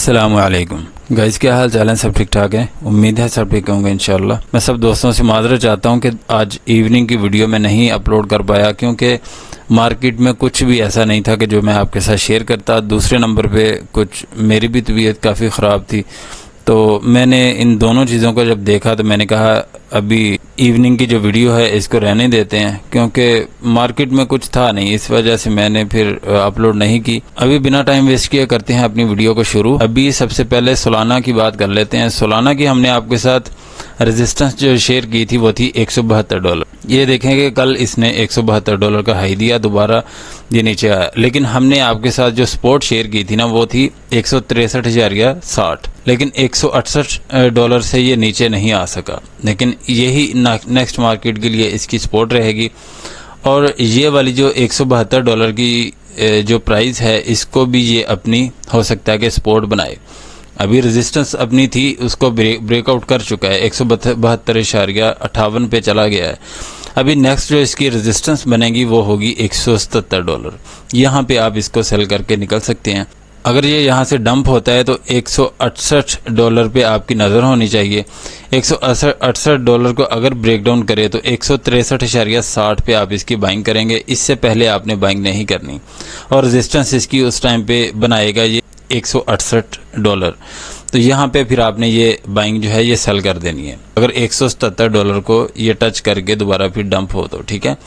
अस्सलामुअलैकुम गाइस, क्या हाल चाल है? सब ठीक ठाक है। उम्मीद है सब ठीक होंगे इंशाल्लाह। मैं सब दोस्तों से माजरत चाहता हूं कि आज इवनिंग की वीडियो में नहीं अपलोड कर पाया, क्योंकि मार्केट में कुछ भी ऐसा नहीं था कि जो मैं आपके साथ शेयर करता। दूसरे नंबर पे कुछ मेरी भी तबीयत काफ़ी ख़राब थी, तो मैंने इन दोनों चीज़ों को जब देखा तो मैंने कहा अभी इवनिंग की जो वीडियो है इसको रहने देते हैं, क्योंकि मार्केट में कुछ था नहीं, इस वजह से मैंने फिर अपलोड नहीं की। अभी बिना टाइम वेस्ट किए करते हैं अपनी वीडियो को शुरू। अभी सबसे पहले सोलाना की बात कर लेते हैं। सोलाना की हमने आपके साथ रेजिस्टेंस जो शेयर की थी वो थी $172। ये देखेंगे कल इसने $172 का हाई दिया, दोबारा ये नीचे आया, लेकिन हमने आपके साथ जो सपोर्ट शेयर की थी ना वो थी 163.60, लेकिन $168 से ये नीचे नहीं आ सका। लेकिन यही नेक्स्ट मार्केट के लिए इसकी सपोर्ट रहेगी। और ये वाली जो $172 की जो प्राइस है इसको भी ये अपनी हो सकता है कि सपोर्ट बनाए। अभी रेजिस्टेंस अपनी थी उसको ब्रेकआउट कर चुका है, 172.58 पे चला गया है। अभी नेक्स्ट जो इसकी रेजिस्टेंस बनेगी वो होगी $177। यहाँ पे आप इसको सेल करके निकल सकते हैं। अगर ये यहाँ से डंप होता है तो $168 पे आपकी नज़र होनी चाहिए। $168 को अगर ब्रेक डाउन करे तो 163.60 पे आप इसकी बाइंग करेंगे। इससे पहले आपने बाइंग नहीं करनी, और रेजिस्टेंस इसकी उस टाइम पे बनाएगा ये $168। तो यहाँ पे फिर आपने ये बाइंग जो है ये सेल कर देनी है। अगर $177 को ये टच करके दोबारा फिर डंप हो तो ठीक है,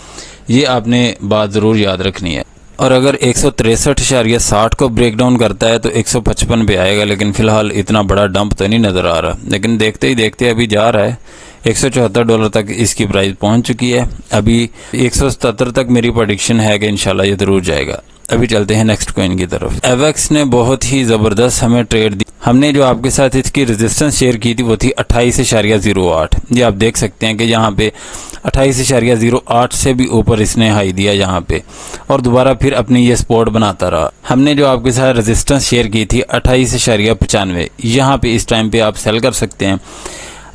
ये आपने बात ज़रूर याद रखनी है। और अगर 163.60 को ब्रेक डाउन करता है तो 155 पे आएगा, लेकिन फ़िलहाल इतना बड़ा डंप तो नहीं नज़र आ रहा। लेकिन देखते ही देखते अभी जा रहा है, $174 तक इसकी प्राइस पहुंच चुकी है। अभी 177 तक मेरी प्रेडिक्शन है कि इंशाल्लाह ये ज़रूर जाएगा। अभी चलते हैं नेक्स्ट कॉइन की तरफ। एवेक्स ने बहुत ही ज़बरदस्त हमें ट्रेड दी। हमने जो आपके साथ इसकी रेजिस्टेंस शेयर की थी वो थी 28.08। ये आप देख सकते हैं कि यहाँ पे 28.08 से भी ऊपर इसने हाई दिया यहाँ पे, और दोबारा फिर अपनी ये सपोर्ट बनाता रहा। हमने जो आपके साथ रेजिस्टेंस शेयर की थी 28.95, यहाँ पे इस टाइम पे आप सेल कर सकते हैं।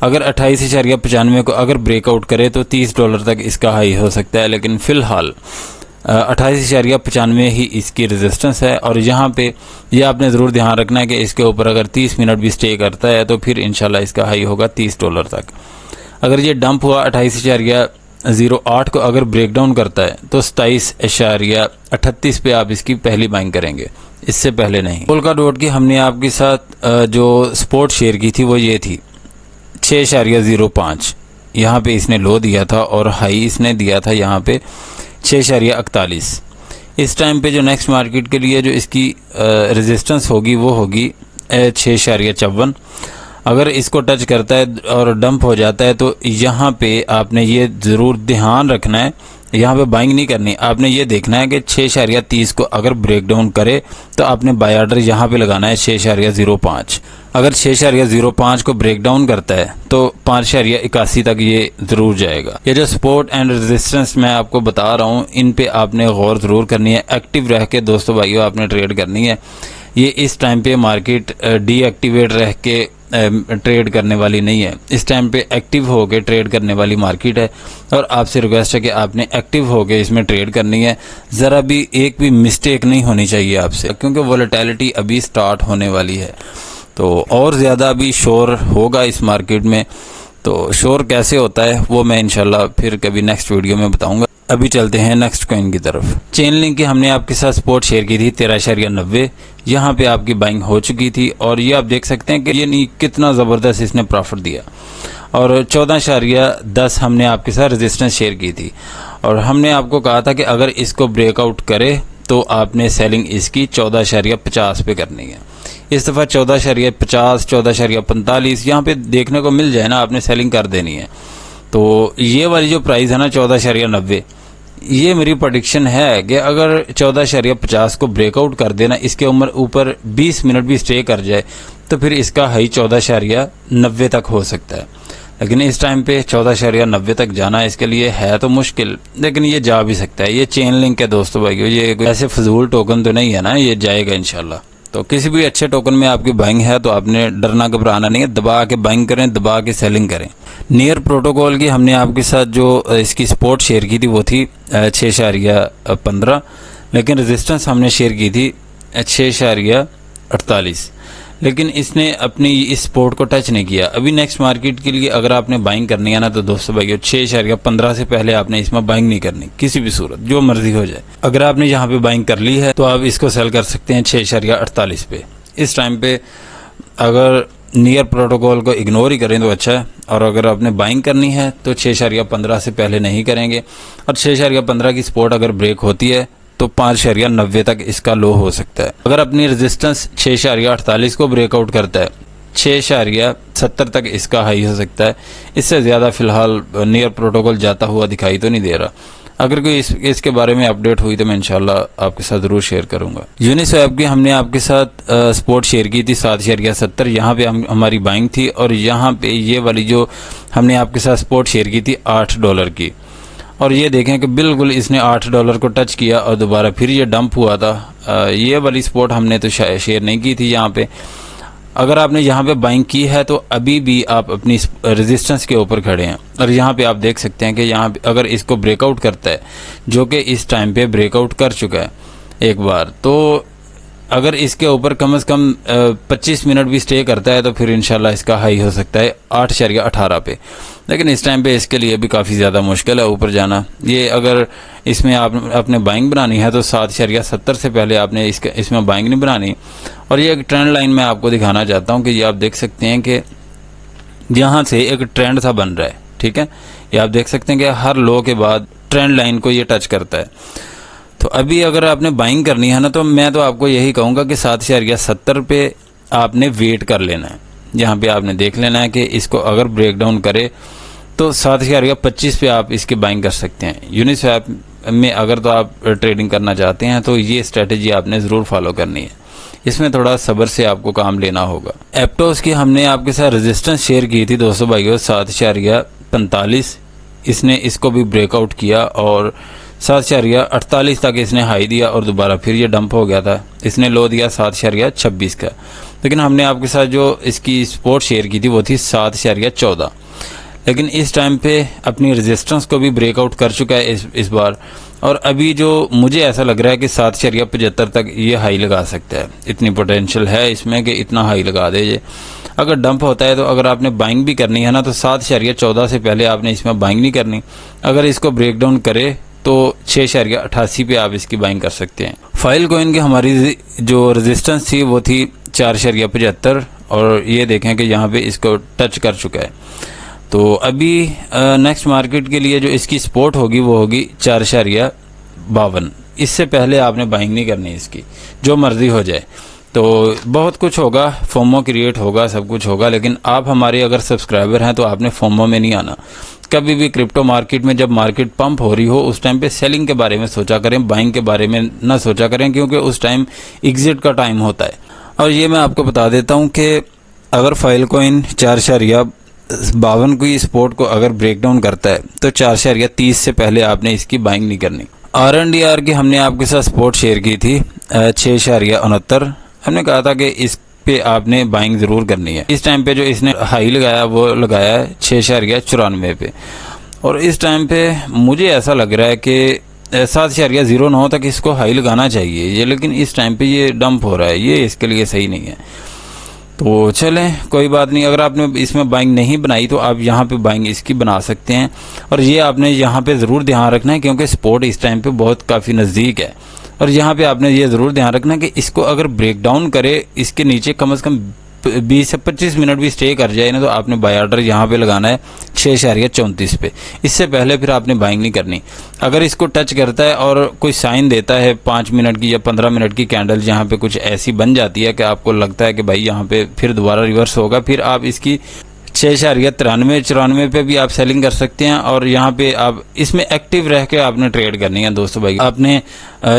अगर 28.95 को अगर ब्रेकआउट करे तो $30 तक इसका हाई हो सकता है, लेकिन फ़िलहाल 28.95 ही इसकी रेजिस्टेंस है। और यहाँ पे ये आपने ज़रूर ध्यान रखना है कि इसके ऊपर अगर 30 मिनट भी स्टे करता है तो फिर इंशाल्लाह इसका हाई होगा $30 तक। अगर ये डंप हुआ 28.08 को अगर ब्रेक डाउन करता है तो 27.38 पे आप इसकी पहली बाइंग करेंगे, इससे पहले नहीं। पोल्का डॉट की हमने आपके साथ जो सपोर्ट शेयर की थी वो ये थी 6.05। यहाँ पे इसने लो दिया था और हाई इसने दिया था यहाँ पे 6.41। इस टाइम पे जो नेक्स्ट मार्केट के लिए जो इसकी रेजिस्टेंस होगी वो होगी 6.54। अगर इसको टच करता है और डंप हो जाता है तो यहाँ पे आपने ये ज़रूर ध्यान रखना है, यहाँ पे बाइंग नहीं करनी। आपने ये देखना है कि 6.30 को अगर ब्रेक डाउन करे तो आपने बाय ऑर्डर यहाँ पे लगाना है 6.05। अगर 6.05 को ब्रेक डाउन करता है तो 5.81 तक ये ज़रूर जाएगा। ये जो सपोर्ट एंड रेजिस्टेंस मैं आपको बता रहा हूँ इन पे आपने गौर ज़रूर करनी है। एक्टिव रह के दोस्तों भाइयों आपने ट्रेड करनी है। ये इस टाइम पे मार्केट डीएक्टिवेट रह के ट्रेड करने वाली नहीं है। इस टाइम पे एक्टिव होके ट्रेड करने वाली मार्केट है, और आपसे रिक्वेस्ट है कि आपने एक्टिव होके इसमें ट्रेड करनी है। ज़रा भी एक भी मिस्टेक नहीं होनी चाहिए आपसे, क्योंकि वोलेटिलिटी अभी स्टार्ट होने वाली है। तो और ज़्यादा अभी शोर होगा इस मार्केट में। तो शोर कैसे होता है वो मैं इंशाल्लाह फिर कभी नेक्स्ट वीडियो में बताऊंगा। अभी चलते हैं नेक्स्ट कॉइन की तरफ। चेन लिंक की हमने आपके साथ सपोर्ट शेयर की थी 13.90। यहाँ पे आपकी बाइंग हो चुकी थी, और ये आप देख सकते हैं कि ये नहीं कितना ज़बरदस्त इसने प्रॉफिट दिया। और 14.10 हमने आपके साथ रेजिस्टेंस शेयर की थी, और हमने आपको कहा था कि अगर इसको ब्रेकआउट करे तो आपने सेलिंग इसकी 14.50 पे करनी है। इस दफ़ा 14.50, 14.45 यहाँ पे देखने को मिल जाए ना, आपने सेलिंग कर देनी है। तो ये वाली जो प्राइस है ना 14.90, ये मेरी प्रेडिक्शन है कि अगर 14.50 को ब्रेकआउट कर देना, इसके ऊपर 20 मिनट भी स्टे कर जाए तो फिर इसका हाई 14.90 तक हो सकता है। लेकिन इस टाइम पे 14.90 तक जाना इसके लिए है तो मुश्किल, लेकिन ये जा भी सकता है। ये चेन लिंक है दोस्तों भाइयों, ये ऐसे फजूल टोकन तो नहीं है ना, ये जाएगा इंशाल्लाह। तो किसी भी अच्छे टोकन में आपकी बाइंग है तो आपने डरना घबराना नहीं है, दबा के बाइंग करें, दबा के सेलिंग करें। नियर प्रोटोकॉल की हमने आपके साथ जो इसकी सपोर्ट शेयर की थी वो थी 6.15, लेकिन रेजिस्टेंस हमने शेयर की थी 6.48। लेकिन इसने अपनी इस सपोर्ट को टच नहीं किया। अभी नेक्स्ट मार्केट के लिए अगर आपने बाइंग करनी है ना तो दोस्तों भाइयों 6.15 से पहले आपने इसमें बाइंग नहीं करनी, किसी भी सूरत, जो मर्जी हो जाए। अगर आपने यहाँ पे बाइंग कर ली है तो आप इसको सेल कर सकते हैं 6.48 पे। इस टाइम पे अगर नियर प्रोटोकॉल को इग्नोर ही करें तो अच्छा है, और अगर आपने बाइंग करनी है तो 6.15 से पहले नहीं करेंगे। और 6.15 की सपोर्ट अगर ब्रेक होती है तो 5.90 तक इसका लो हो सकता है। अगर अपनी रेजिस्टेंस 6.48 को ब्रेकआउट करता है 6.70 तक इसका हाई हो सकता है। इससे ज़्यादा फिलहाल नियर प्रोटोकॉल जाता हुआ दिखाई तो नहीं दे रहा। अगर कोई इसके बारे में अपडेट हुई तो मैं इंशाल्लाह आपके साथ ज़रूर शेयर करूंगा। यूनिस्वैप की हमने आपके साथ सपोर्ट शेयर की थी 7.70, यहाँ पे हमारी बाइंग थी। और यहाँ पे ये वाली जो हमने आपके साथ सपोर्ट शेयर की थी $8 की, और ये देखें कि बिल्कुल इसने $8 को टच किया और दोबारा फिर ये डंप हुआ था। ये वाली सपोर्ट हमने तो शेयर नहीं की थी यहाँ पे। अगर आपने यहाँ पे बाइंग की है तो अभी भी आप अपनी रेजिस्टेंस के ऊपर खड़े हैं। और यहाँ पे आप देख सकते हैं कि यहाँ पे अगर इसको ब्रेकआउट करता है, जो कि इस टाइम पे ब्रेकआउट कर चुका है एक बार, तो अगर इसके ऊपर कम से कम 25 मिनट भी स्टे करता है तो फिर इंशाल्लाह इसका हाई हो सकता है 8.18 पे। लेकिन इस टाइम पे इसके लिए भी काफ़ी ज़्यादा मुश्किल है ऊपर जाना। ये अगर इसमें आपने बाइंग बनानी है तो 7.70 से पहले आपने इसमें बाइंग नहीं बनानी। और ये एक ट्रेंड लाइन मैं आपको दिखाना चाहता हूँ कि ये आप देख सकते हैं कि यहाँ से एक ट्रेंड सा बन रहा है, ठीक है। ये आप देख सकते हैं कि हर लो के बाद ट्रेंड लाइन को ये टच करता है। तो अभी अगर आपने बाइंग करनी है ना तो मैं तो आपको यही कहूँगा कि 7.70 पे आपने वेट कर लेना है। यहाँ पे आपने देख लेना है कि इसको अगर ब्रेक डाउन करे तो 7.25 पे आप इसकी बाइंग कर सकते हैं। यूनिस्वैप में अगर तो आप ट्रेडिंग करना चाहते हैं तो ये स्ट्रेटजी आपने ज़रूर फॉलो करनी है। इसमें थोड़ा सब्र से आपको काम लेना होगा। एप्टोस की हमने आपके साथ रेजिस्टेंस शेयर की थी दोस्तों भाइयों 7.45। इसने इसको भी ब्रेकआउट किया और 7.48 तक इसने हाई दिया और दोबारा फिर ये डंप हो गया था। इसने लो दिया 7.26 का। लेकिन हमने आपके साथ जो इसकी सपोर्ट शेयर की थी वो थी 7.14। लेकिन इस टाइम पे अपनी रेजिस्टेंस को भी ब्रेकआउट कर चुका है इस बार। और अभी जो मुझे ऐसा लग रहा है कि 7.75 तक ये हाई लगा सकता है। इतनी पोटेंशियल है इसमें कि इतना हाई लगा दे ये। अगर डंप होता है तो अगर आपने बाइंग भी करनी है ना तो 7.14 से पहले आपने इसमें बाइंग नहीं करनी। अगर इसको ब्रेक डाउन करे तो 6.88 पे आप इसकी बाइंग कर सकते हैं। फाइल कॉइन की हमारी जो रेजिस्टेंस थी वो थी 4.75 और ये देखें कि यहाँ पे इसको टच कर चुका है। तो अभी नेक्स्ट मार्केट के लिए जो इसकी सपोर्ट होगी वो होगी 4.52। इससे पहले आपने बाइंग नहीं करनी इसकी, जो मर्जी हो जाए। तो बहुत कुछ होगा, फोमो क्रिएट होगा, सब कुछ होगा। लेकिन आप हमारे अगर सब्सक्राइबर हैं तो आपने फोमो में नहीं आना। कभी भी क्रिप्टो मार्केट में जब मार्केट पंप हो रही हो उस टाइम पे सेलिंग के बारे में सोचा करें, बाइंग के बारे में ना सोचा करें, क्योंकि उस टाइम एग्जिट का टाइम होता है। और ये मैं आपको बता देता हूँ कि अगर फाइल कॉइन 4.52 की सपोर्ट को अगर ब्रेक डाउन करता है तो 4.30 से पहले आपने इसकी बाइंग नहीं करनी। RNDR की हमने आपके साथ सपोर्ट शेयर की थी 6.69। हमने कहा था कि इस पे आपने बाइंग ज़रूर करनी है। इस टाइम पे जो इसने हाई लगाया वो लगाया है 6.94 पे। और इस टाइम पे मुझे ऐसा लग रहा है कि 7.09 तक इसको हाई लगाना चाहिए ये, लेकिन इस टाइम पे ये डंप हो रहा है, ये इसके लिए सही नहीं है। तो चलें कोई बात नहीं। अगर आपने इसमें बाइंग नहीं बनाई तो आप यहाँ पे बाइंग इसकी बना सकते हैं। और ये आपने यहाँ पे ज़रूर ध्यान रखना है क्योंकि सपोर्ट इस टाइम पे बहुत काफ़ी नज़दीक है। और यहाँ पे आपने ये ज़रूर ध्यान रखना कि इसको अगर ब्रेक डाउन करे इसके नीचे कम से कम 20 से 25 मिनट भी स्टे कर जाए ना तो आपने बाय ऑर्डर यहाँ पे लगाना है 6.34 पे। इससे पहले फिर आपने बाइंग नहीं करनी। अगर इसको टच करता है और कोई साइन देता है 5 मिनट की या 15 मिनट की कैंडल जहाँ पे कुछ ऐसी बन जाती है कि आपको लगता है कि भाई यहाँ पे फिर दोबारा रिवर्स होगा, फिर आप इसकी 6.93-94 पे भी आप सेलिंग कर सकते हैं। और यहाँ पे आप इसमें एक्टिव रह के आपने ट्रेड करनी है दोस्तों भाई। आपने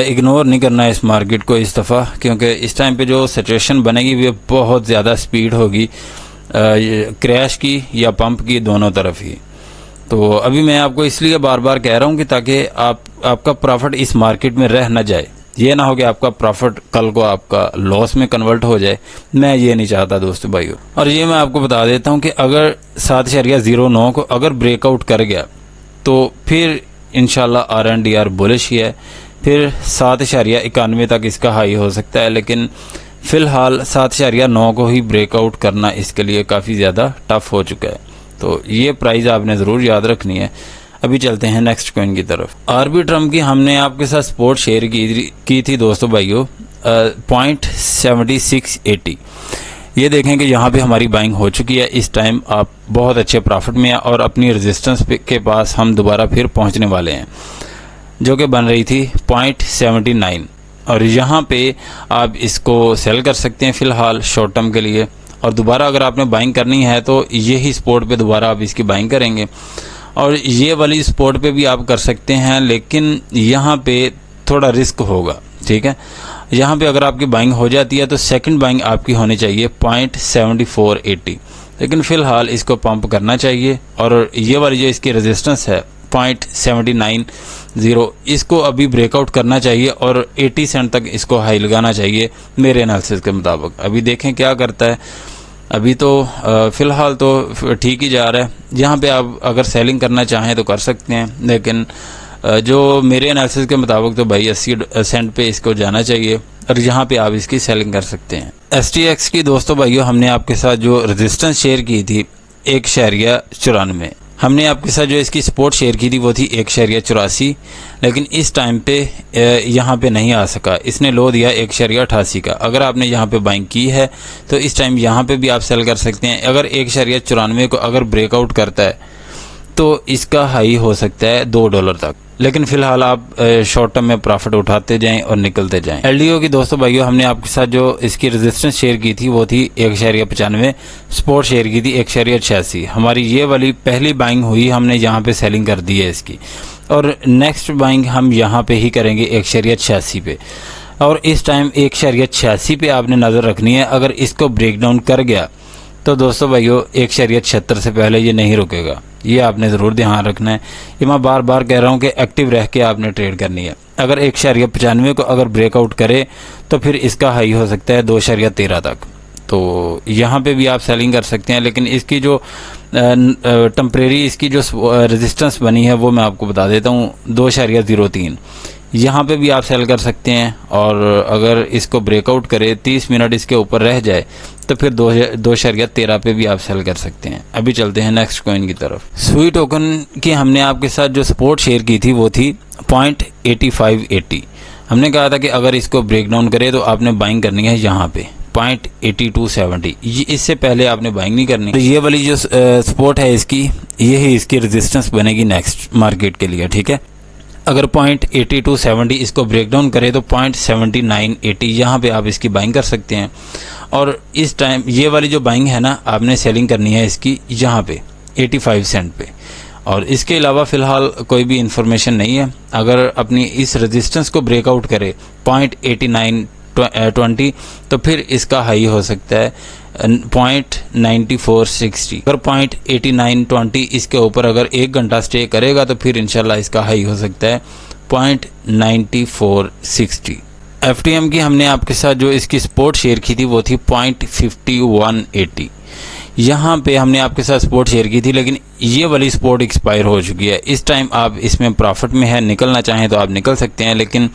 इग्नोर नहीं करना है इस मार्केट को इस दफ़ा, क्योंकि इस टाइम पे जो सिचुएशन बनेगी वो बहुत ज़्यादा स्पीड होगी क्रैश की या पंप की, दोनों तरफ ही। तो अभी मैं आपको इसलिए बार बार कह रहा हूँ कि ताकि आपका प्रॉफिट इस मार्केट में रह ना जाए। ये ना हो कि आपका प्रॉफिट कल को आपका लॉस में कन्वर्ट हो जाए, मैं ये नहीं चाहता दोस्तों भाइयों। और ये मैं आपको बता देता हूँ कि अगर 7.09 को अगर ब्रेकआउट कर गया तो फिर इंशाल्लाह RNDR बुलिश ही है, फिर 7.91 तक इसका हाई हो सकता है। लेकिन फ़िलहाल 7.9 को ही ब्रेकआउट करना इसके लिए काफ़ी ज़्यादा टफ हो चुका है, तो ये प्राइस आपने ज़रूर याद रखनी है। अभी चलते हैं नेक्स्ट कॉइन की तरफ। आर्बिट्रम की हमने आपके साथ सपोर्ट शेयर की थी दोस्तों भाइयों 0.7680। ये देखें कि यहाँ पे हमारी बाइंग हो चुकी है। इस टाइम आप बहुत अच्छे प्रॉफिट में हैं और अपनी रेजिस्टेंस के पास हम दोबारा फिर पहुँचने वाले हैं, जो कि बन रही थी 0.79, और यहाँ पे आप इसको सेल कर सकते हैं फ़िलहाल शॉर्ट टर्म के लिए। और दोबारा अगर आपने बाइंग करनी है तो यही सपोर्ट पे दोबारा आप इसकी बाइंग करेंगे, और ये वाली सपोर्ट पे भी आप कर सकते हैं, लेकिन यहाँ पे थोड़ा रिस्क होगा, ठीक है। यहाँ पे अगर आपकी बाइंग हो जाती है तो सेकंड बाइंग आपकी होनी चाहिए 0.7480, लेकिन फ़िलहाल इसको पंप करना चाहिए। और ये वाली जो इसकी रेजिस्टेंस है 0.790, इसको अभी ब्रेकआउट करना चाहिए और 80 सेंट तक इसको हाई लगाना चाहिए मेरे एनालिसिस के मुताबिक। अभी देखें क्या करता है। अभी तो फ़िलहाल तो ठीक ही जा रहा है। यहाँ पे आप अगर सेलिंग करना चाहें तो कर सकते हैं, लेकिन जो मेरे एनालिसिस के मुताबिक तो भाई 80 सेंट पे इसको जाना चाहिए, और यहाँ पे आप इसकी सेलिंग कर सकते हैं। STX की दोस्तों भाइयों हमने आपके साथ जो रेजिस्टेंस शेयर की थी 1.94, हमने आपके साथ जो इसकी सपोर्ट शेयर की थी वो थी 1.84, लेकिन इस टाइम पे यहाँ पे नहीं आ सका, इसने लो दिया 1.88 का। अगर आपने यहाँ पे बाइंग की है तो इस टाइम यहाँ पे भी आप सेल कर सकते हैं। अगर 1.94 को अगर ब्रेकआउट करता है तो इसका हाई हो सकता है $2 तक, लेकिन फिलहाल आप शॉर्ट टर्म में प्रॉफिट उठाते जाएं और निकलते जाएं। LDO की दोस्तों भाइयों हमने आपके साथ जो इसकी रेजिस्टेंस शेयर की थी वो थी 1.95, सपोर्ट शेयर की थी 1.86। हमारी ये वाली पहली बाइंग हुई, हमने यहाँ पे सेलिंग कर दी है इसकी, और नेक्स्ट बाइंग हम यहाँ पे ही करेंगे 1.86 पे, और इस टाइम 1.86 पे आपने नज़र रखनी है। अगर इसको ब्रेक डाउन कर गया तो दोस्तों भाइयों 1.76 से पहले ये नहीं रुकेगा, ये आपने ज़रूर ध्यान रखना है। ये मैं बार बार कह रहा हूँ कि एक्टिव रह के आपने ट्रेड करनी है। अगर 1.95 को अगर ब्रेकआउट करे तो फिर इसका हाई हो सकता है 2.13 तक, तो यहाँ पे भी आप सेलिंग कर सकते हैं। लेकिन इसकी जो टेम्परेरी इसकी जो रेजिस्टेंस बनी है वो मैं आपको बता देता हूँ 2.03, यहाँ पे भी आप सेल कर सकते हैं। और अगर इसको ब्रेकआउट करे 30 मिनट इसके ऊपर रह जाए तो फिर 2.13 पे भी आप सेल कर सकते हैं। अभी चलते हैं नेक्स्ट कॉइन की तरफ। सुई टोकन की हमने आपके साथ जो सपोर्ट शेयर की थी वो थी 0.8580। हमने कहा था कि अगर इसको ब्रेक डाउन करे तो आपने बाइंग करनी है यहाँ पे 0.8270, इससे पहले आपने बाइंग नहीं करनी। तो ये वाली जो सपोर्ट है इसकी, यही इसकी रेजिस्टेंस बनेगी नेक्स्ट मार्केट के लिए, ठीक है। अगर 0.8270 इसको ब्रेक डाउन करे तो 0.7980 यहाँ पे आप इसकी बाइंग कर सकते हैं। और इस टाइम ये वाली जो बाइंग है ना, आपने सेलिंग करनी है इसकी यहाँ पे 85 सेंट पे। और इसके अलावा फ़िलहाल कोई भी इंफॉर्मेशन नहीं है। अगर अपनी इस रेजिस्टेंस को ब्रेकआउट करे 0.8920 तो फिर इसका हाई हो सकता है 0.9460। अगर 0.8920 इसके ऊपर अगर 1 घंटा स्टे करेगा तो फिर इंशाल्लाह इसका हाई हो सकता है 0.9460। FTM की हमने आपके साथ जो इसकी सपोर्ट शेयर की थी वो थी 0.5180। यहाँ पे हमने आपके साथ सपोर्ट शेयर की थी, लेकिन ये वाली सपोर्ट एक्सपायर हो चुकी है। इस टाइम आप इसमें प्रॉफिट में है, निकलना चाहें तो आप निकल सकते हैं, लेकिन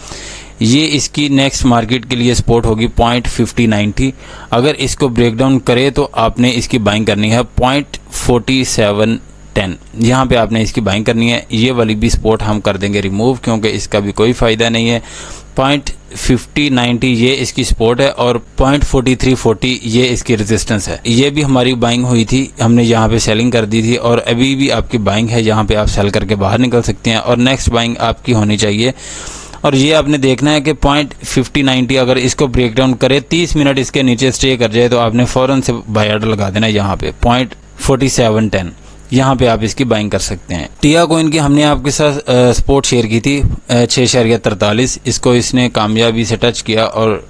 ये इसकी नेक्स्ट मार्केट के लिए सपोर्ट होगी 0.5090। अगर इसको ब्रेक डाउन करे तो आपने इसकी बाइंग करनी है 0.4710, यहाँ पे आपने इसकी बाइंग करनी है। ये वाली भी सपोर्ट हम कर देंगे रिमूव, क्योंकि इसका भी कोई फ़ायदा नहीं है। 0.5090 ये इसकी सपोर्ट है और 0.4340 ये इसकी रेजिस्टेंस है। ये भी हमारी बाइंग हुई थी, हमने यहाँ पे सेलिंग कर दी थी, और अभी भी आपकी बाइंग है, यहाँ पे आप सेल करके बाहर निकल सकते हैं और नेक्स्ट बाइंग आपकी होनी चाहिए। और ये आपने देखना है कि 0.5090 अगर इसको ब्रेक डाउन करे 30 मिनट इसके नीचे स्टे कर जाए तो आपने फ़ौरन से बाय ऑर्डर लगा देना है यहाँ पे 0.4710, यहाँ पे आप इसकी बाइंग कर सकते हैं। टिया कॉइन की हमने आपके साथ सपोर्ट शेयर की थी 6.43, इसको इसने कामयाबी से टच किया और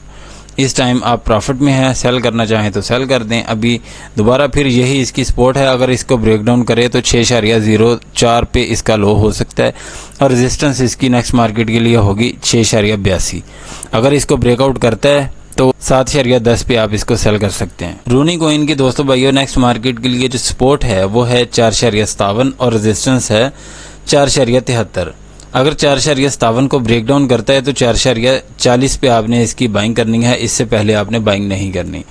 इस टाइम आप प्रॉफिट में है, सेल करना चाहें तो सेल कर दें। अभी दोबारा फिर यही इसकी सपोर्ट है, अगर इसको ब्रेक डाउन करे तो 6.04 पे इसका लो हो सकता है और रेजिस्टेंस इसकी नेक्स्ट मार्केट के लिए होगी 6.82। अगर इसको ब्रेकआउट करता है तो 7.10 पे आप इसको सेल कर सकते हैं। रूनी कॉइन की दोस्तों भाइयों नेक्स्ट मार्केट के लिए जो सपोर्ट है वो है 4.57 और रेजिस्टेंस है 4.73। अगर 4.57 को ब्रेक डाउन करता है तो 4.40 पे आपने इसकी बाइंग करनी है, इससे पहले आपने बाइंग नहीं करनी।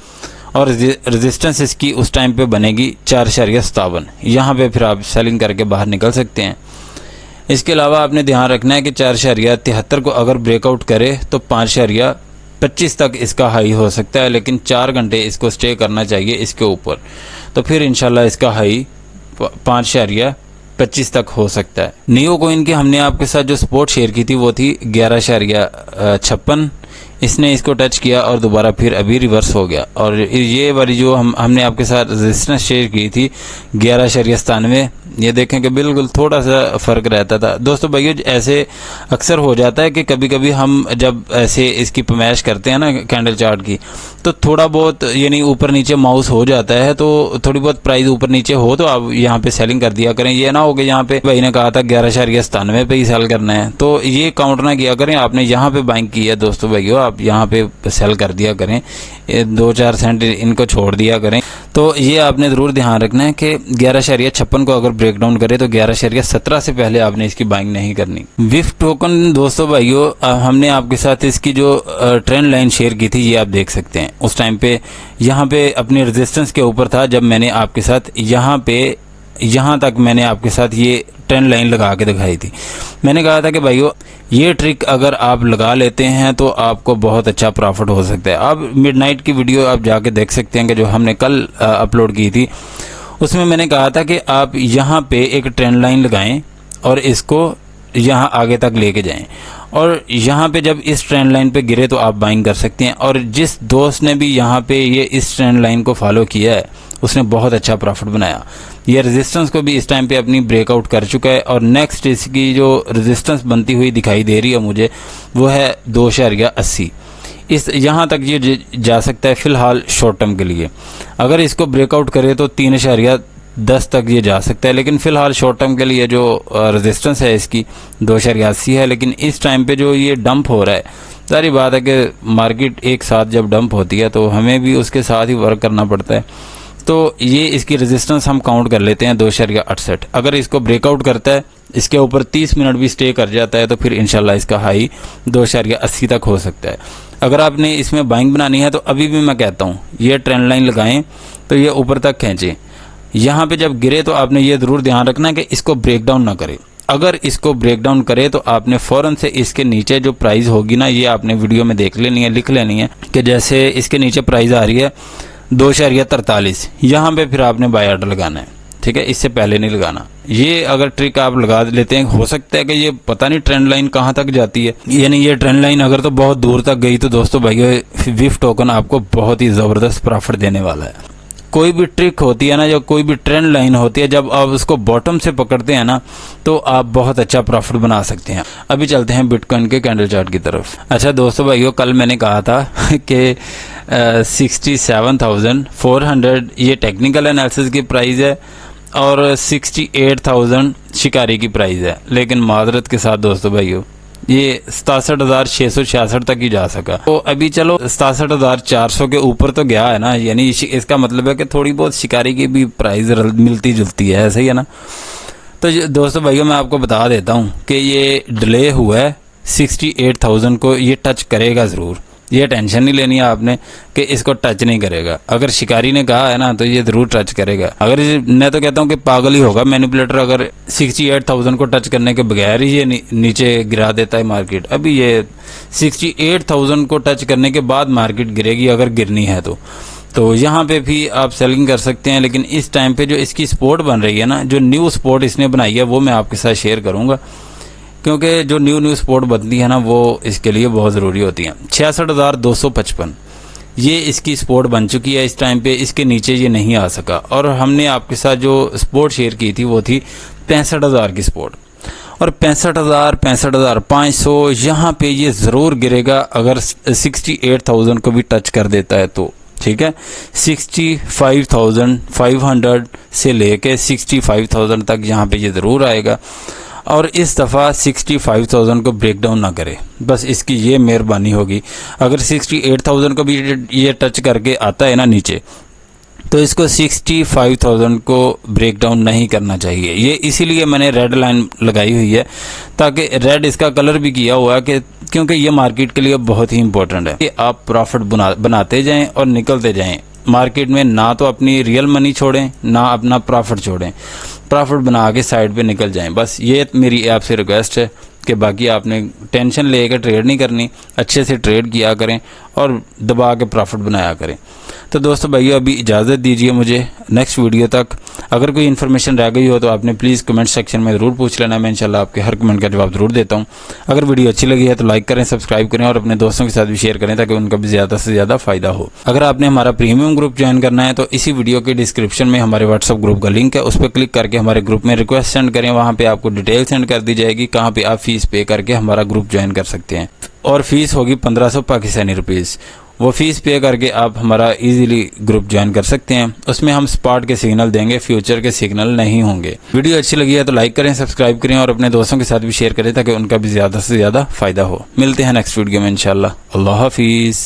और रेजिस्टेंस इसकी उस टाइम पे बनेगी 4.57, यहाँ पे फिर आप सेलिंग करके बाहर निकल सकते हैं। इसके अलावा आपने ध्यान रखना है कि 4.73 को अगर ब्रेकआउट करे तो 5.25 तक इसका हाई हो सकता है, लेकिन 4 घंटे इसको स्टे करना चाहिए इसके ऊपर, तो फिर इंशाल्लाह इसका हाई 5.25 तक हो सकता है। नियो कोइन की हमने आपके साथ जो सपोर्ट शेयर की थी वो थी 11.56, इसने इसको टच किया और दोबारा फिर अभी रिवर्स हो गया। और ये वाली जो हमने आपके साथ रेजिस्टेंस शेयर की थी 11.97, ये देखें कि बिल्कुल थोड़ा सा फ़र्क रहता था। दोस्तों भाइयों, ऐसे अक्सर हो जाता है कि कभी कभी हम जब ऐसे इसकी पैमाइश करते हैं ना कैंडल चार्ट की, तो थोड़ा बहुत यानी ऊपर नीचे माउस हो जाता है, तो थोड़ी बहुत प्राइस ऊपर नीचे हो तो आप यहाँ पे सेलिंग कर दिया करें। ये ना हो कि यहाँ पे भाई ने कहा था 11.97 पे ही सेल करना है, तो ये काउंट ना किया करें। आपने यहाँ पे बाइंग की है दोस्तों भाइयों, आप यहाँ पे सेल कर दिया करें, 2-4 सेंट इनको छोड़ दिया करें। तो ये आपने ज़रूर ध्यान रखना है कि 11.56 को अगर ब्रेक डाउन करे तो 11.17 से पहले आपने इसकी बाइंग नहीं करनी। विफ टोकन दोस्तों भाइयों, हमने आपके साथ इसकी जो ट्रेंड लाइन शेयर की थी ये आप देख सकते हैं। उस टाइम पे यहाँ पे अपने रेजिस्टेंस के ऊपर था, जब मैंने आपके साथ यहाँ तक मैंने आपके साथ ये ट्रेंड लाइन लगा के दिखाई थी। मैंने कहा था कि भाइयों ये ट्रिक अगर आप लगा लेते हैं तो आपको बहुत अच्छा प्रॉफिट हो सकता है। अब मिडनाइट की वीडियो आप जाके देख सकते हैं कि जो हमने कल अपलोड की थी, उसमें मैंने कहा था कि आप यहाँ पे एक ट्रेंड लाइन लगाएं और इसको यहाँ आगे तक लेके जाएं, और यहाँ पे जब इस ट्रेंड लाइन पे गिरे तो आप बाइंग कर सकते हैं। और जिस दोस्त ने भी यहाँ पे ये इस ट्रेंड लाइन को फॉलो किया है उसने बहुत अच्छा प्रॉफिट बनाया। ये रेजिस्टेंस को भी इस टाइम पे अपनी ब्रेकआउट कर चुका है, और नेक्स्ट इसकी जो रेजिस्टेंस बनती हुई दिखाई दे रही है मुझे वो है 2.80। इस यहाँ तक ये जा सकता है फ़िलहाल शॉर्ट टर्म के लिए। अगर इसको ब्रेकआउट करे तो 3.10 तक ये जा सकता है, लेकिन फ़िलहाल शॉर्ट टर्म के लिए जो रेजिस्टेंस है इसकी 2.80 है। लेकिन इस टाइम पे जो ये डंप हो रहा है, सारी बात है कि मार्केट एक साथ जब डंप होती है तो हमें भी उसके साथ ही वर्क करना पड़ता है। तो ये इसकी रेजिस्टेंस हम काउंट कर लेते हैं 2.68। अगर इसको ब्रेकआउट करता है, इसके ऊपर 30 मिनट भी स्टे कर जाता है, तो फिर इंशाल्लाह इसका हाई 2.80 तक हो सकता है। अगर आपने इसमें बाइंग बनानी है तो अभी भी मैं कहता हूँ ये ट्रेंड लाइन लगाएं तो ये ऊपर तक खींचें। यहाँ पे जब गिरे तो आपने ये ज़रूर ध्यान रखना है कि इसको ब्रेक डाउन ना करे। अगर इसको ब्रेक डाउन करे तो आपने फ़ौरन से इसके नीचे जो प्राइस होगी ना, ये आपने वीडियो में देख लेनी है, लिख लेनी है कि जैसे इसके नीचे प्राइस आ रही है 2.43, यहाँ पे फिर आपने बाय ऑर्डर लगाना है, ठीक है, इससे पहले नहीं लगाना। ये अगर ट्रिक आप लगा लेते हैं, हो सकता है कि ये पता नहीं ट्रेंड लाइन कहाँ तक जाती है, यानी ये ट्रेंड लाइन अगर तो बहुत दूर तक गई तो दोस्तों भाइयों विफ टोकन आपको बहुत ही ज़बरदस्त प्रॉफिट देने वाला है। कोई भी ट्रिक होती है ना, या कोई भी ट्रेंड लाइन होती है, जब आप उसको बॉटम से पकड़ते हैं ना तो आप बहुत अच्छा प्रॉफिट बना सकते हैं। अभी चलते हैं बिटकॉइन के कैंडल चार्ट की तरफ। अच्छा दोस्तों भाइयों, कल मैंने कहा था कि 67,400 ये टेक्निकल एनालिसिस की प्राइस है और 68,000 शिकारी की प्राइस है, लेकिन माजरत के साथ दोस्तों भाइयों ये 67,666 तक ही जा सका। तो अभी चलो 67,400 के ऊपर तो गया है ना, यानी इसका मतलब है कि थोड़ी बहुत शिकारी की भी प्राइस मिलती जुलती है, ऐसा ही है ना। तो दोस्तों भाइयों मैं आपको बता देता हूँ कि ये डिले हुआ है, 68,000 को ये टच करेगा ज़रूर। ये टेंशन नहीं लेनी है आपने कि इसको टच नहीं करेगा। अगर शिकारी ने कहा है ना तो ये ज़रूर टच करेगा। अगर मैं तो कहता हूँ कि पागल ही होगा मैनिपुलेटर अगर 68,000 को टच करने के बगैर ही ये नीचे गिरा देता है मार्केट। अभी ये 68,000 को टच करने के बाद मार्केट गिरेगी अगर गिरनी है तो यहाँ पे भी आप सेलिंग कर सकते हैं। लेकिन इस टाइम पे जो इसकी सपोर्ट बन रही है ना, जो न्यू सपोर्ट इसने बनाई है वो मैं आपके साथ शेयर करूँगा, क्योंकि जो न्यू सपोर्ट बनती है ना वो इसके लिए बहुत ज़रूरी होती है। 66,255 ये इसकी सपोर्ट बन चुकी है इस टाइम पे, इसके नीचे ये नहीं आ सका। और हमने आपके साथ जो सपोर्ट शेयर की थी वो थी 65,000 की सपोर्ट, और 65,500 यहाँ पे ये ज़रूर गिरेगा अगर 68,000 को भी टच कर देता है तो, ठीक है। 65,500 से लेके 65,000 तक यहाँ पे ये ज़रूर आएगा, और इस दफ़ा 65,000 को ब्रेक डाउन ना करे, बस इसकी ये मेहरबानी होगी। अगर 68,000 को भी ये टच करके आता है ना नीचे, तो इसको 65,000 को ब्रेक डाउन नहीं करना चाहिए। ये इसीलिए मैंने रेड लाइन लगाई हुई है, ताकि रेड इसका कलर भी किया हुआ है कि क्योंकि ये मार्केट के लिए बहुत ही इंपॉर्टेंट है कि आप प्रॉफिट बनाते जाएं और निकलते जाएं मार्केट में, ना तो अपनी रियल मनी छोड़ें ना अपना प्रॉफिट छोड़ें, प्रॉफिट बना के साइड पे निकल जाएं। बस ये मेरी आपसे रिक्वेस्ट है कि बाकी आपने टेंशन लेकर ट्रेड नहीं करनी, अच्छे से ट्रेड किया करें और दबा के प्रॉफिट बनाया करें। तो दोस्तों भाइयों अभी इजाज़त दीजिए मुझे, नेक्स्ट वीडियो तक अगर कोई इन्फॉर्मेशन रह गई हो तो आपने प्लीज़ कमेंट सेक्शन में ज़रूर पूछ लेना, मैं इंशाल्लाह आपके हर कमेंट का जवाब ज़रूर देता हूँ। अगर वीडियो अच्छी लगी है तो लाइक करें, सब्सक्राइब करें और अपने दोस्तों के साथ भी शेयर करें ताकि उनका भी ज़्यादा से ज़्यादा फ़ायदा हो। अगर आपने हमारा प्रीमियम ग्रुप ज्वाइन करना है तो इसी वीडियो के डिस्क्रिप्शन में हमारे व्हाट्सअप ग्रुप का लिंक है, उस पर क्लिक करके हमारे ग्रुप में रिक्वेस्ट सेंड करें, वहाँ पर आपको डिटेल सेंड कर दी जाएगी कहाँ पर आप फीस पे करके हमारा ग्रुप ज्वाइन कर सकते हैं। और फीस होगी 1500 पाकिस्तानी रुपीज़। वो फीस पे करके आप हमारा इजीली ग्रुप ज्वाइन कर सकते हैं। उसमें हम स्पॉट के सिग्नल देंगे, फ्यूचर के सिग्नल नहीं होंगे। वीडियो अच्छी लगी है तो लाइक करें, सब्सक्राइब करें और अपने दोस्तों के साथ भी शेयर करें ताकि उनका भी ज़्यादा से ज़्यादा फ़ायदा हो। मिलते हैं नेक्स्ट वीडियो में इंशाल्लाह। अल्लाह हाफिज़।